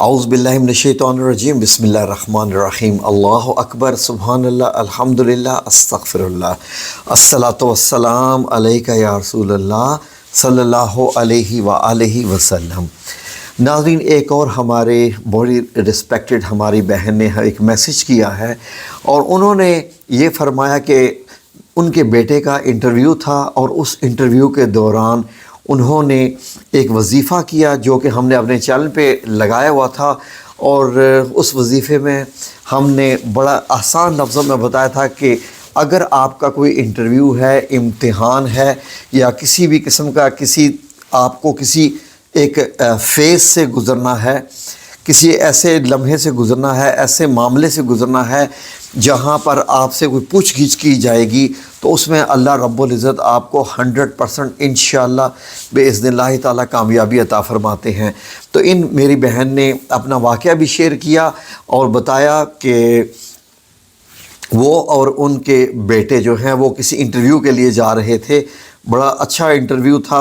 اعوذ باللہ من الشیطان الرجیم بسم اللہ الرحمن الرحیم اللہ اکبر سبحان اللہ الحمدللہ استغفر اللہ الصلاۃ والسلام علیکہ یا رسول اللہ صلی اللہ علیہ وآلہ وسلم۔ ناظرین، ایک اور ہمارے بڑی رسپیکٹڈ ہماری بہن نے ایک میسیج کیا ہے اور انہوں نے یہ فرمایا کہ ان کے بیٹے کا انٹرویو تھا اور اس انٹرویو کے دوران انہوں نے ایک وظیفہ کیا جو کہ ہم نے اپنے چینل پہ لگایا ہوا تھا، اور اس وظیفے میں ہم نے بڑا آسان لفظوں میں بتایا تھا کہ اگر آپ کا کوئی انٹرویو ہے، امتحان ہے، یا کسی بھی قسم کا آپ کو کسی ایک فیز سے گزرنا ہے، کسی ایسے لمحے سے گزرنا ہے، ایسے معاملے سے گزرنا ہے جہاں پر آپ سے کوئی پوچھ گچھ کی جائے گی، تو اس میں اللہ رب العزت آپ کو 100% انشاءاللہ باذن اللہ تعالیٰ کامیابی عطا فرماتے ہیں۔ تو میری بہن نے اپنا واقعہ بھی شیئر کیا اور بتایا کہ وہ اور ان کے بیٹے جو ہیں وہ کسی انٹرویو کے لیے جا رہے تھے۔ بڑا اچھا انٹرویو تھا،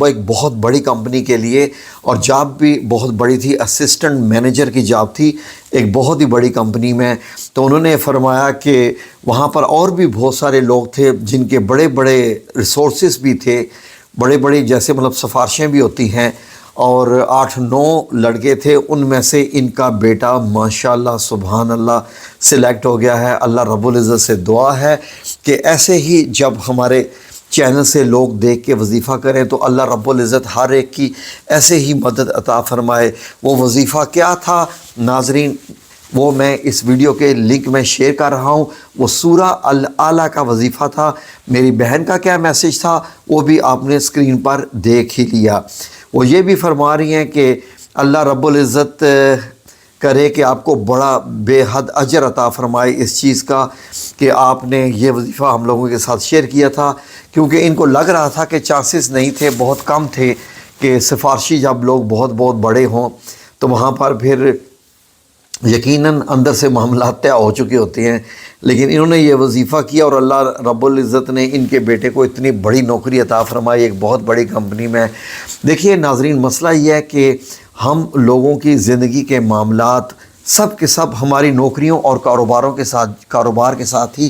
ایک بہت بڑی کمپنی کے لیے، اور جاب بھی بہت بڑی تھی، اسسٹنٹ مینیجر کی جاب تھی ایک بہت ہی بڑی کمپنی میں۔ تو انہوں نے فرمایا کہ وہاں پر اور بھی بہت سارے لوگ تھے جن کے بڑے بڑے ریسورسز بھی تھے، بڑے جیسے سفارشیں بھی ہوتی ہیں، اور 8-9 لڑکے تھے، ان میں سے ان کا بیٹا ماشاءاللہ سبحان اللہ سلیکٹ ہو گیا ہے۔ اللہ رب العزت سے دعا ہے کہ ایسے ہی جب ہمارے چینل سے لوگ دیکھ کے وظیفہ کریں تو اللہ رب العزت ہر ایک کی ایسے ہی مدد عطا فرمائے۔ وہ وظیفہ کیا تھا ناظرین، وہ میں اس ویڈیو کے لنک میں شیئر کر رہا ہوں۔ وہ سورہ الاعلیٰ کا وظیفہ تھا۔ میری بہن کا کیا میسیج تھا وہ بھی آپ نے اسکرین پر دیکھ ہی لیا۔ وہ یہ بھی فرما رہی ہیں کہ اللہ رب العزت کرے کہ آپ کو بڑا بے حد اجر عطا فرمائے اس چیز کا کہ آپ نے یہ وظیفہ ہم لوگوں کے ساتھ شیئر کیا تھا، کیونکہ ان کو لگ رہا تھا کہ چانسز نہیں تھے، بہت کم تھے کہ سفارشی جب لوگ بہت بڑے ہوں تو وہاں پر پھر یقیناً اندر سے معاملات طے ہو چکے ہوتے ہیں، لیکن انہوں نے یہ وظیفہ کیا اور اللہ رب العزت نے ان کے بیٹے کو اتنی بڑی نوکری عطا فرمائی ایک بہت بڑی کمپنی میں۔ دیکھیے ناظرین، مسئلہ یہ ہے کہ ہم لوگوں کی زندگی کے معاملات سب کے سب ہماری نوکریوں اور کاروبار کے ساتھ ہی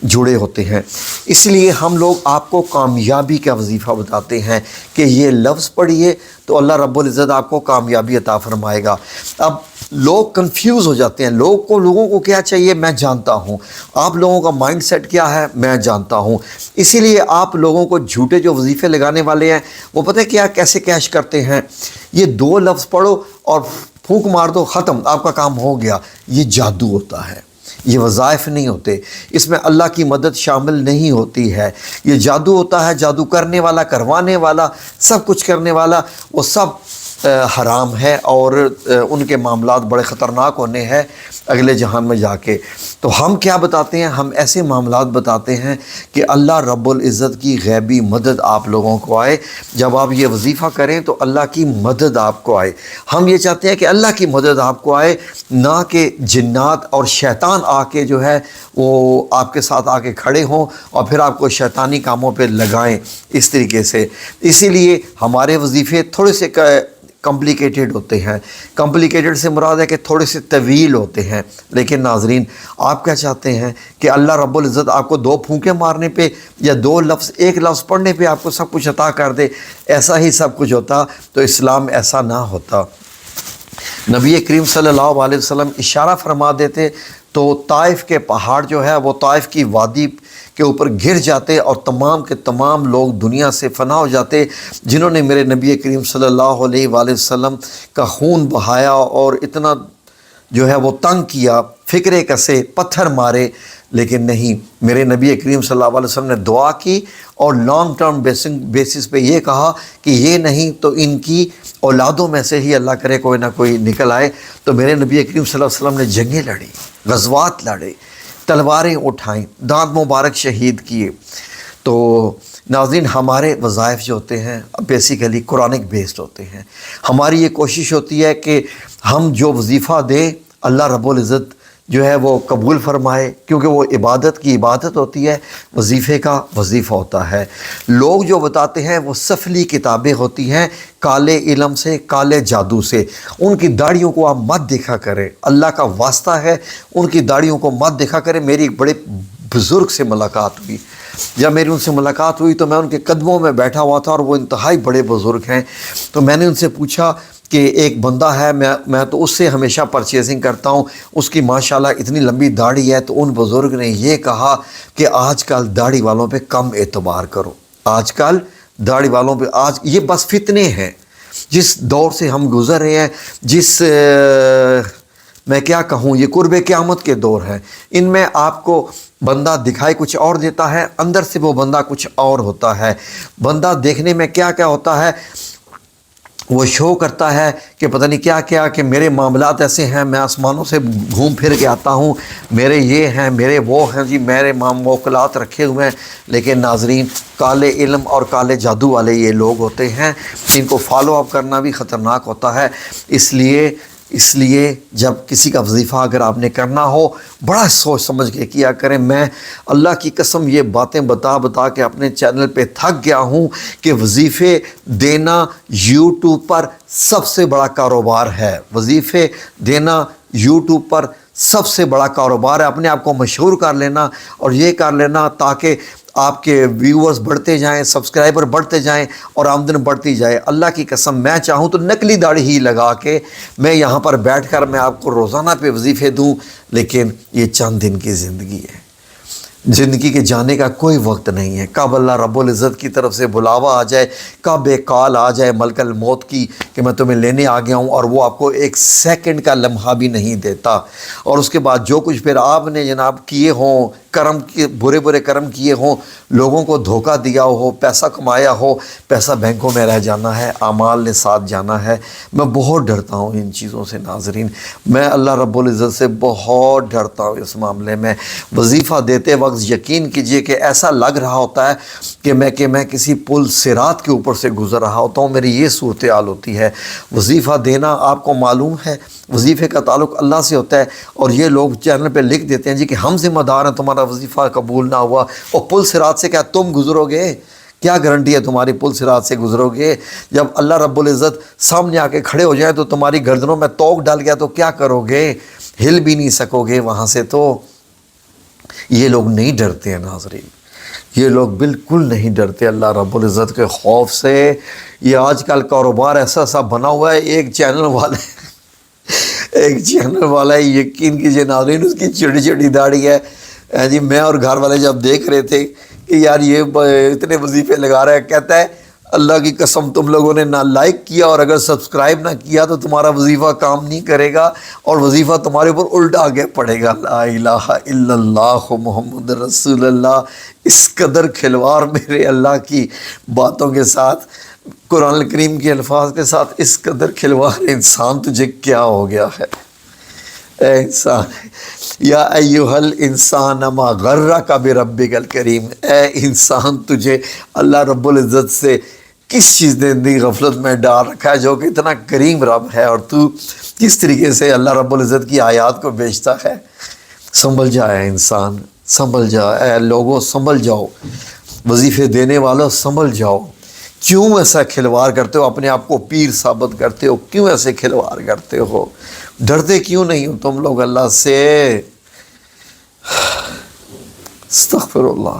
جڑے ہوتے ہیں، اس لیے ہم لوگ آپ کو کامیابی کا وظیفہ بتاتے ہیں کہ یہ لفظ پڑھیے تو اللہ رب العزت آپ کو کامیابی عطا فرمائے گا۔ اب لوگ کنفیوز ہو جاتے ہیں، لوگوں کو کیا چاہیے میں جانتا ہوں، آپ لوگوں کا مائنڈ سیٹ کیا ہے میں جانتا ہوں، اسی لیے آپ لوگوں کو جھوٹے جو وظیفے لگانے والے ہیں وہ پتہ کیا کیسے کیش کرتے ہیں، یہ 2 لفظ پڑھو اور پھونک مار دو، ختم، آپ کا کام ہو گیا۔ یہ جادو ہوتا ہے، یہ وظائف نہیں ہوتے، اس میں اللہ کی مدد شامل نہیں ہوتی ہے۔ یہ جادو ہوتا ہے، جادو کرنے والا، کروانے والا، سب کچھ کرنے والا، وہ سب حرام ہے اور ان کے معاملات بڑے خطرناک ہونے ہیں اگلے جہان میں جا کے۔ تو ہم کیا بتاتے ہیں؟ ہم ایسے معاملات بتاتے ہیں کہ اللہ رب العزت کی غیبی مدد آپ لوگوں کو آئے۔ جب آپ یہ وظیفہ کریں تو اللہ کی مدد آپ کو آئے۔ ہم یہ چاہتے ہیں کہ اللہ کی مدد آپ کو آئے، نہ کہ جنات اور شیطان آ کے جو ہے وہ آپ کے ساتھ آ کے کھڑے ہوں اور پھر آپ کو شیطانی کاموں پہ لگائیں اس طریقے سے۔ اسی لیے ہمارے وظیفے تھوڑے سے کمپلیکیٹڈ ہوتے ہیں۔ کمپلیکیٹڈ سے مراد ہے کہ تھوڑے سے طویل ہوتے ہیں، لیکن ناظرین آپ کیا چاہتے ہیں کہ اللہ رب العزت آپ کو 2 پھونکے مارنے پہ یا 1 لفظ پڑھنے پہ آپ کو سب کچھ عطا کر دے؟ ایسا ہی سب کچھ ہوتا تو اسلام ایسا نہ ہوتا۔ نبی کریم صلی اللہ علیہ وسلم اشارہ فرما دیتے تو طائف کے پہاڑ جو ہے وہ طائف کی وادی کے اوپر گر جاتے اور تمام کے تمام لوگ دنیا سے فنا ہو جاتے جنہوں نے میرے نبی کریم صلی اللہ علیہ وآلہ وسلم کا خون بہایا اور اتنا جو ہے وہ تنگ کیا، فکرے کسے، پتھر مارے، لیکن نہیں، میرے نبی کریم صلی اللہ علیہ وسلم نے دعا کی اور لانگ ٹرم بیسس پہ یہ کہا کہ یہ نہیں تو ان کی اولادوں میں سے ہی اللہ کرے کوئی نہ کوئی نکل آئے۔ تو میرے نبی کریم صلی اللہ علیہ وسلم نے جنگیں لڑی، غزوات لڑے، تلواریں اٹھائیں، دانت مبارک شہید کیے۔ تو ناظرین ہمارے وظائف جو ہوتے ہیں بیسیکلی قرآنک بیسڈ ہوتے ہیں۔ ہماری یہ کوشش ہوتی ہے کہ ہم جو وظیفہ دیں اللہ رب العزت جو ہے وہ قبول فرمائے، کیونکہ وہ عبادت کی عبادت ہوتی ہے، وظیفے کا وظیفہ ہوتا ہے۔ لوگ جو بتاتے ہیں وہ سفلی کتابیں ہوتی ہیں، کالے علم سے، کالے جادو سے۔ ان کی داڑھیوں کو آپ مت دیکھا کریں، اللہ کا واسطہ ہے ان کی داڑھیوں کو مت دیکھا کریں۔ میری ایک بڑے بزرگ سے ملاقات ہوئی، جب میری ان سے ملاقات ہوئی تو میں ان کے قدموں میں بیٹھا ہوا تھا، اور وہ انتہائی بڑے بزرگ ہیں۔ تو میں نے ان سے پوچھا کہ ایک بندہ ہے، میں تو اس سے ہمیشہ پرچیزنگ کرتا ہوں، اس کی ماشاءاللہ اتنی لمبی داڑھی ہے۔ تو ان بزرگ نے یہ کہا کہ آج کل داڑھی والوں پہ کم اعتبار کرو، آج کل داڑھی والوں پہ یہ بس فتنے ہیں۔ جس دور سے ہم گزر رہے ہیں، میں کیا کہوں، یہ قرب قیامت کے دور ہیں، ان میں آپ کو بندہ دکھائی کچھ اور دیتا ہے، اندر سے وہ بندہ کچھ اور ہوتا ہے۔ بندہ دیکھنے میں کیا کیا ہوتا ہے، وہ شو کرتا ہے کہ پتہ نہیں کیا کیا، کہ میرے معاملات ایسے ہیں، میں آسمانوں سے گھوم پھر کے آتا ہوں، میرے یہ ہیں، میرے وہ ہیں، جی میرے موکلات رکھے ہوئے ہیں۔ لیکن ناظرین، کالے علم اور کالے جادو والے یہ لوگ ہوتے ہیں، ان کو فالو اپ کرنا بھی خطرناک ہوتا ہے۔ اس لیے جب کسی کا وظیفہ اگر آپ نے کرنا ہو، بڑا سوچ سمجھ کے کیا کریں۔ میں اللہ کی قسم یہ باتیں بتا کے اپنے چینل پہ تھک گیا ہوں کہ وظیفے دینا یوٹیوب پر سب سے بڑا کاروبار ہے، وظیفے دینا یوٹیوب پر سب سے بڑا کاروبار ہے۔ اپنے آپ کو مشہور کر لینا اور یہ کر لینا تاکہ آپ کے ویورز بڑھتے جائیں، سبسکرائبر بڑھتے جائیں اور آمدن بڑھتی جائے۔ اللہ کی قسم میں چاہوں تو نقلی داڑھی ہی لگا کے میں یہاں پر بیٹھ کر میں آپ کو روزانہ پہ وظیفے دوں، لیکن یہ چند دن کی زندگی ہے، زندگی کے جانے کا کوئی وقت نہیں ہے۔ کب اللہ رب العزت کی طرف سے بلاوا آ جائے، کب ایک کال آ جائے ملک الموت کی کہ میں تمہیں لینے آ گیا ہوں، اور وہ آپ کو ایک سیکنڈ کا لمحہ بھی نہیں دیتا۔ اور اس کے بعد جو کچھ پھر آپ نے جناب کیے ہوں، کرم کیے، برے کرم کیے ہوں، لوگوں کو دھوکہ دیا ہو، پیسہ کمایا ہو، پیسہ بینکوں میں رہ جانا ہے، اعمال نے ساتھ جانا ہے۔ میں بہت ڈرتا ہوں ان چیزوں سے ناظرین، میں اللہ رب العزت سے بہت ڈرتا ہوں اس معاملے میں۔ وظیفہ دیتے وقت یقین کیجئے کہ ایسا لگ رہا ہوتا ہے کہ میں کسی پل صراط کے اوپر سے گزر رہا ہوتا ہوں، میری یہ صورتحال ہوتی ہے۔ وظیفہ دینا آپ کو معلوم ہے، وظیفے کا تعلق اللہ سے ہوتا ہے، اور یہ لوگ چینل پہ لکھ دیتے ہیں جی کہ ہم ذمہ دار ہیں تمہارا وظیفہ قبول نہ ہوا، اور پل صراط سے کیا تم گزرو گے؟ کیا گارنٹی ہے تمہاری پل صراط سے گزرو گے؟ جب اللہ رب العزت سامنے آ کے کھڑے ہو جائیں تو تمہاری گردنوں میں توق ڈال گیا تو کیا کرو گے؟ ہل بھی نہیں سکو گے وہاں سے۔ تو یہ لوگ نہیں ڈرتے ہیں ناظرین، یہ لوگ بالکل نہیں ڈرتے اللہ رب العزت کے خوف سے۔ یہ آج کل کاروبار ایسا بنا ہوا ہے، ایک چینل والا ہے، یقین کیجئے ناظرین، اس کی چھوٹی چھوٹی داڑھی ہے جی۔ میں اور گھر والے جب دیکھ رہے تھے کہ یار یہ اتنے وظیفے لگا رہا ہے، کہتا ہے اللہ کی قسم تم لوگوں نے نہ لائک کیا اور اگر سبسکرائب نہ کیا تو تمہارا وظیفہ کام نہیں کرے گا، اور وظیفہ تمہارے اوپر الٹا آگے پڑے گا۔ لا الہ الا اللہ محمد رسول اللہ۔ اس قدر کھلواڑ میرے اللہ کی باتوں کے ساتھ، قرآن کریم کے الفاظ کے ساتھ، اس قدر کھلواڑ انسان تجھے کیا ہو گیا ہے؟ اے انسان، یا ایھا الانسان ما غرک بربک الکریم، اے انسان تجھے اللہ رب العزت سے کس چیز نے اتنی غفلت میں ڈال رکھا ہے، جو کہ اتنا کریم رب ہے، اور تو کس طریقے سے اللہ رب العزت کی آیات کو بیچتا ہے؟ سنبھل جائے انسان، سنبھل جا، اے لوگوں سنبھل جاؤ، وظیفے دینے والوں سنبھل جاؤ۔ کیوں ایسا کھلواڑ کرتے ہو؟ اپنے آپ کو پیر ثابت کرتے ہو، کیوں ایسے کھلواڑ کرتے ہو؟ ڈرتے کیوں نہیں ہو تم لوگ اللہ سے؟ استغفر اللہ۔